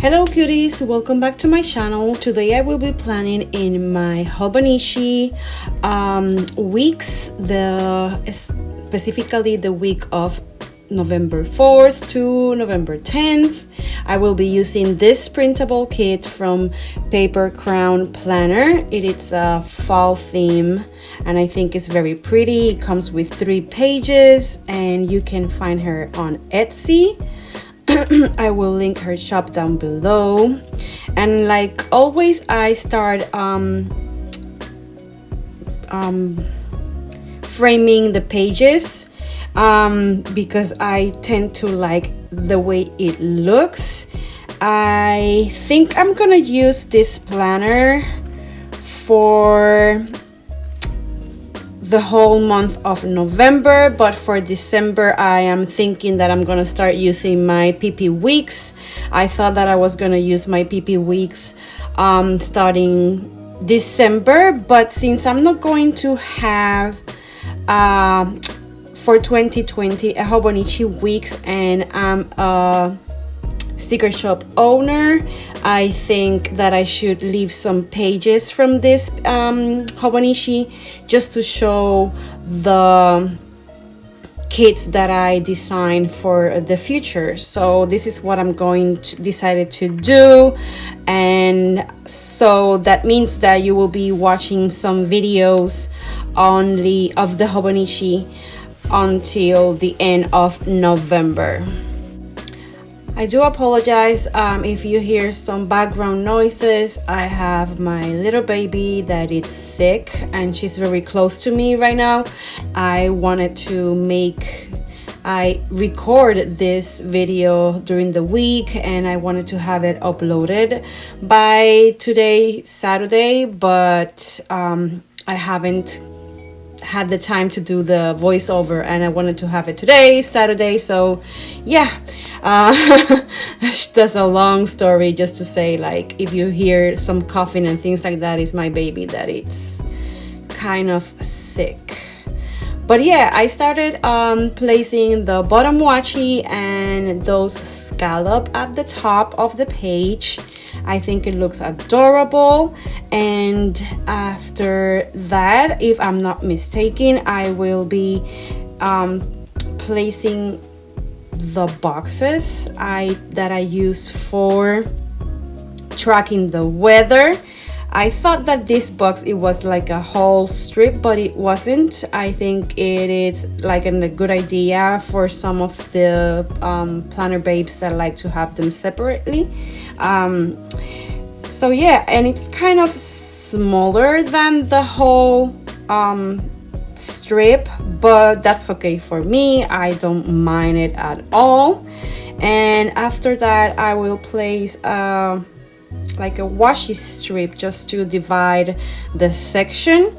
Hello cuties, welcome back to my channel. Today I will be planning in my Hobonichi weeks, specifically the week of November 4th to November 10th. I will be using this printable kit from Paper Crown Planner. It is a fall theme and I think it's very pretty. It comes with 3 pages and you can find her on Etsy. I will link her shop down below. And like always, I start framing the pages because I tend to like the way it looks. I think I'm gonna use this planner for the whole month of November, but for December I am thinking that I'm gonna start using my PP weeks. I thought that I was gonna use my PP weeks starting December, but since I'm not going to have for 2020 a Hobonichi weeks and I'm a sticker shop owner, I think that I should leave some pages from this Hobonichi just to show the kits that I designed for the future. So this is what I'm decided to do, and so that means that you will be watching some videos only of the Hobonichi until the end of November. I do apologize if you hear some background noises. I have my little baby that is sick and she's very close to me right now. I record this video during the week and I wanted to have it uploaded by today, Saturday, but I haven't had the time to do the voiceover and I wanted to have it today, Saturday. So yeah, that's a long story just to say, like, if you hear some coughing and things like that, is my baby that it's kind of sick. But yeah, I started placing the bottom washi and those scallop at the top of the page. I think it looks adorable, and after that, if I'm not mistaken, I will be placing the boxes that I use for tracking the weather. I thought that this box, it was like a whole strip, but it wasn't. I think it is like a good idea for some of the planner babes that like to have them separately. So yeah, and it's kind of smaller than the whole strip, but that's okay for me. I don't mind it at all. And after that, I will place like a washi strip just to divide the section.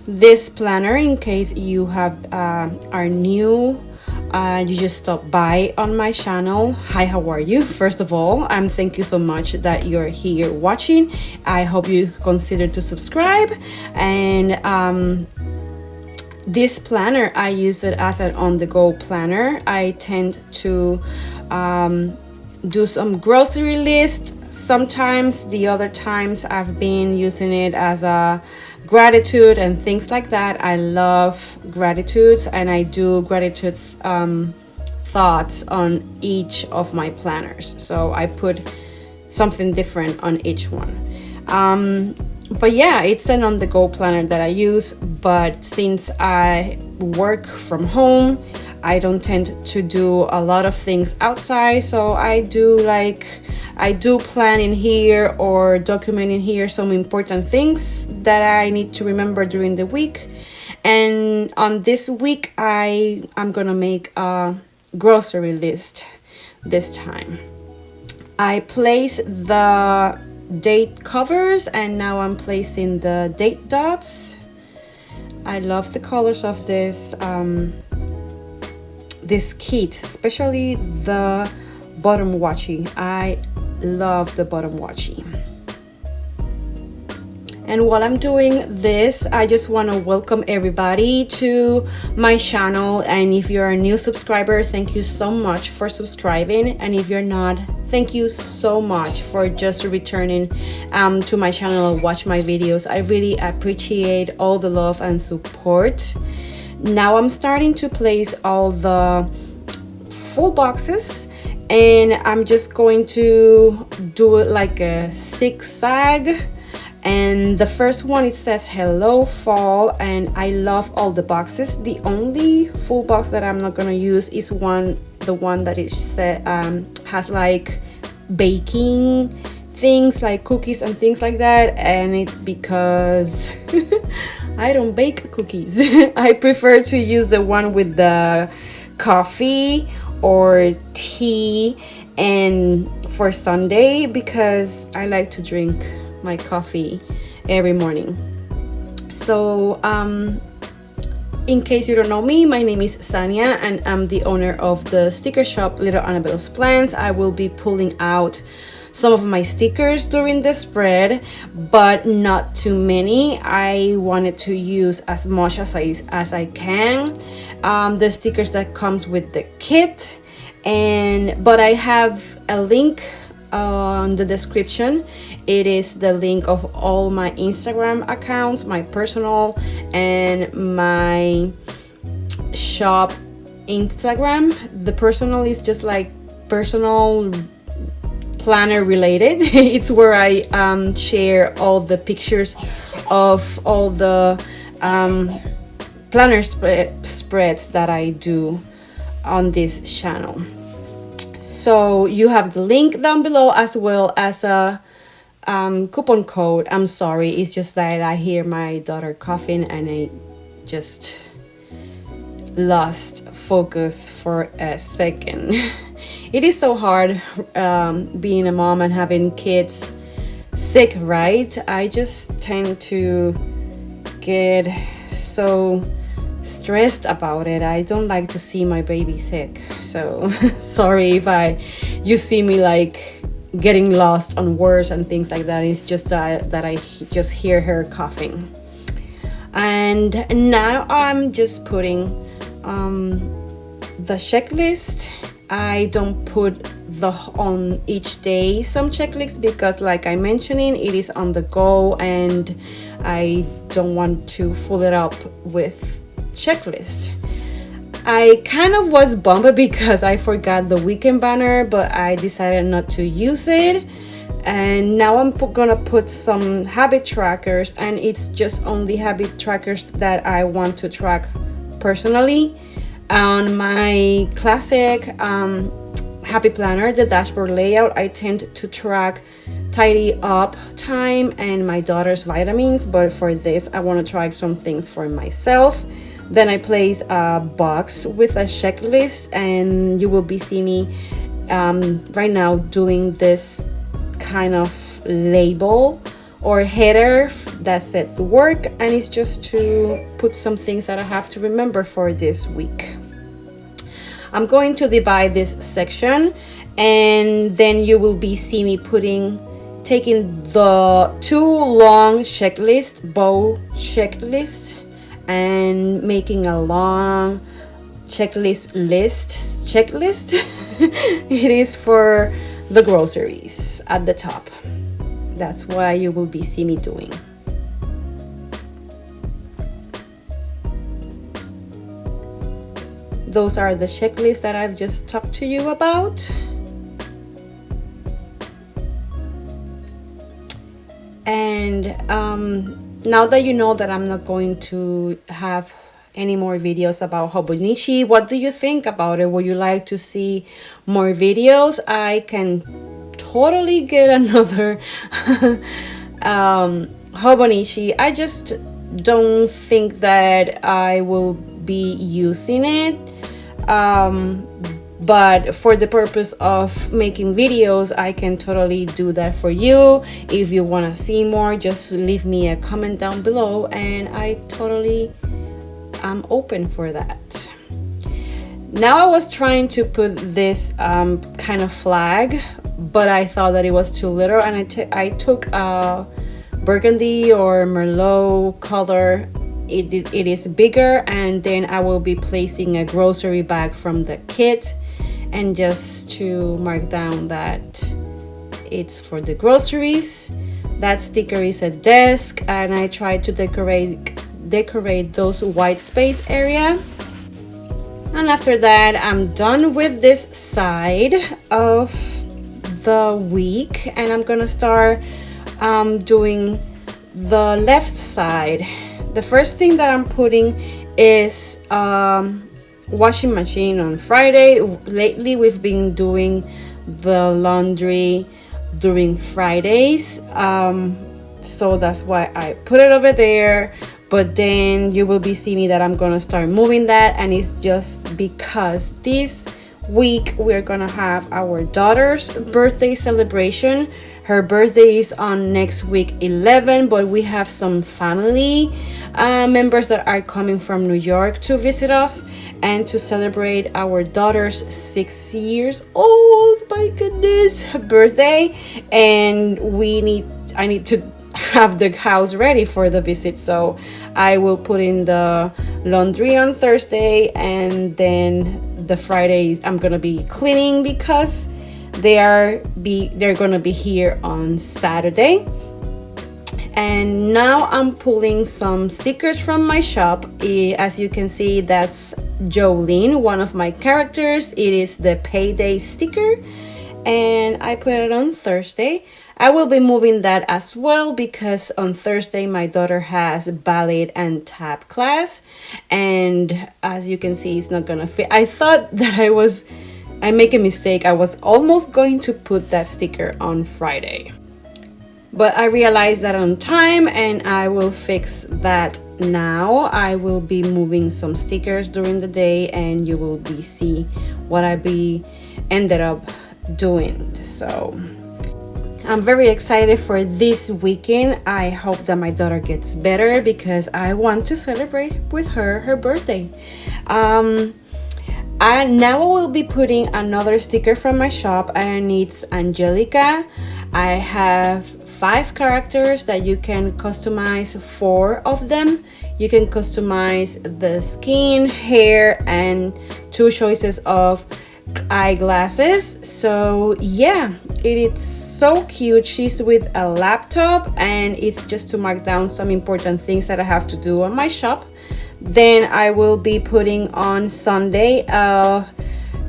This planner, in case you are new, you just stopped by on my channel. Hi, how are you? First of all, thank you so much that you're here watching. I hope you consider to subscribe. And this planner, I use it as an on-the-go planner. I tend to do some grocery list sometimes. The other times I've been using it as a gratitude and things like that. I love gratitudes and I do gratitude thoughts on each of my planners, so I put something different on each one. But yeah, it's an on-the-go planner that I use, but since I work from home, I don't tend to do a lot of things outside, so I do plan in here or document in here some important things that I need to remember during the week. And on this week, I'm gonna make a grocery list this time. I place the date covers and now I'm placing the date dots. I love the colors of this kit, especially the bottom washi. I love the bottom washi. And while I'm doing this, I just want to welcome everybody to my channel. And if you're a new subscriber, thank you so much for subscribing. And if you're not, thank you so much for just returning to my channel and watch my videos. I really appreciate all the love and support. Now I'm starting to place all the full boxes, and I'm just going to do it like a zigzag. And the first one, it says hello fall, and I love all the boxes. The only full box that I'm not gonna use is the one that is has like baking things like cookies and things like that, and it's because I don't bake cookies. I prefer to use the one with the coffee or tea, and for Sunday, because I like to drink my coffee every morning. So in case you don't know me, my name is Sania, and I'm the owner of the sticker shop Little Annabelle's Plans. I will be pulling out some of my stickers during the spread, but not too many. I wanted to use as much as I can, the stickers that comes with the kit. But I have a link on the description. It is the link of all my Instagram accounts, my personal and my shop Instagram. The personal is just like personal planner related. It's where I share all the pictures of all the planner spreads that I do on this channel. So you have the link down below, as well as a coupon code. I'm sorry, it's just that I hear my daughter coughing and I just lost focus for a second. It is so hard being a mom and having kids sick, right? I just tend to get so stressed about it. I don't like to see my baby sick, so sorry if you see me like getting lost on words and things like that. It's just that I just hear her coughing. And now I'm just putting the checklist. I don't put on each day some checklists because, like I mentioned, it is on the go and I don't want to fill it up with checklist. I kind of was bummed because I forgot the weekend banner, but I decided not to use it. And now I'm gonna put some habit trackers, and it's just only habit trackers that I want to track personally. On my classic happy planner, the dashboard layout, I tend to track tidy up time and my daughter's vitamins, but for this I want to track some things for myself. Then I place a box with a checklist, and you will be seeing me right now doing this kind of label or header that says work, and it's just to put some things that I have to remember for this week. I'm going to divide this section, and then you will be seeing me taking the two long bow checklist, and making a long checklist. It is for the groceries at the top. That's what you will be seeing me doing. Those are the checklists that I've just talked to you about. And now that you know that I'm not going to have any more videos about Hobonichi, what do you think about it? Would you like to see more videos? I can totally get another Hobonichi. I just don't think that I will be using it. But for the purpose of making videos, I can totally do that for you. If you want to see more, just leave me a comment down below, and I totally am open for that. Now I was trying to put this kind of flag, but I thought that it was too little, and I took a burgundy or merlot color, it is bigger. And then I will be placing a grocery bag from the kit, and just to mark down that it's for the groceries. That sticker is a desk, and I try to decorate those white space area. And after that, I'm done with this side of the week, and I'm gonna start doing the left side. The first thing that I'm putting is washing machine on Friday. Lately we've been doing the laundry during Fridays, so that's why I put it over there. But then you will be seeing me that I'm gonna start moving that, and it's just because this week we're gonna have our daughter's birthday celebration. Her birthday is on next week 11, but we have some family members that are coming from New York to visit us and to celebrate our daughter's 6 years old, my goodness, birthday. And I need to have the house ready for the visit, so I will put in the laundry on Thursday, and then the Friday I'm gonna be cleaning because they're gonna be here on Saturday. And now I'm pulling some stickers from my shop. As you can see, that's Jolene, one of my characters. It is the payday sticker, and I put it on Thursday. I will be moving that as well because on Thursday my daughter has ballet and tap class, and as you can see, it's not gonna fit. I thought that I make a mistake. I was almost going to put that sticker on Friday, but I realized that on time, and I will fix that now. I will be moving some stickers during the day, and you will be see what I ended up doing. So I'm very excited for this weekend. I hope that my daughter gets better because I want to celebrate with her birthday. Now I will be putting another sticker from my shop, and it's Angelica. I have 5 characters that you can customize, 4 of them. You can customize the skin, hair, and 2 choices of eyeglasses. So yeah, it is so cute. She's with a laptop, and it's just to mark down some important things that I have to do on my shop. Then I will be putting on Sunday a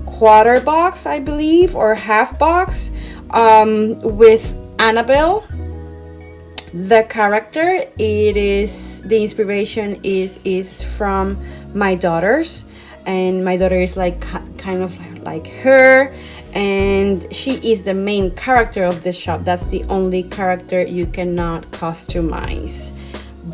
quarter box, I believe, or half box with Annabelle, the character. The inspiration is from my daughters, and my daughter is like kind of like her, and she is the main character of this shop. That's the only character you cannot customize.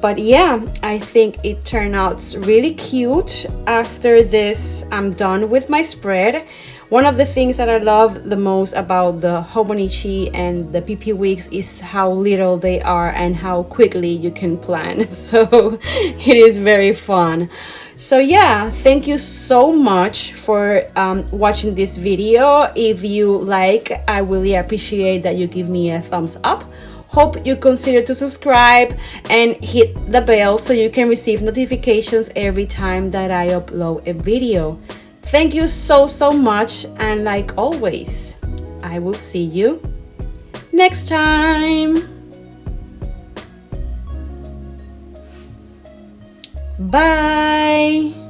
But yeah, I think it turned out really cute. After this, I'm done with my spread. One of the things that I love the most about the Hobonichi and the PP Weeks is how little they are and how quickly you can plan. So it is very fun. So yeah, thank you so much for watching this video. If you like, I really appreciate that you give me a thumbs up. Hope you consider to subscribe and hit the bell so you can receive notifications every time that I upload a video. Thank you so much, and like always, I will see you next time. Bye.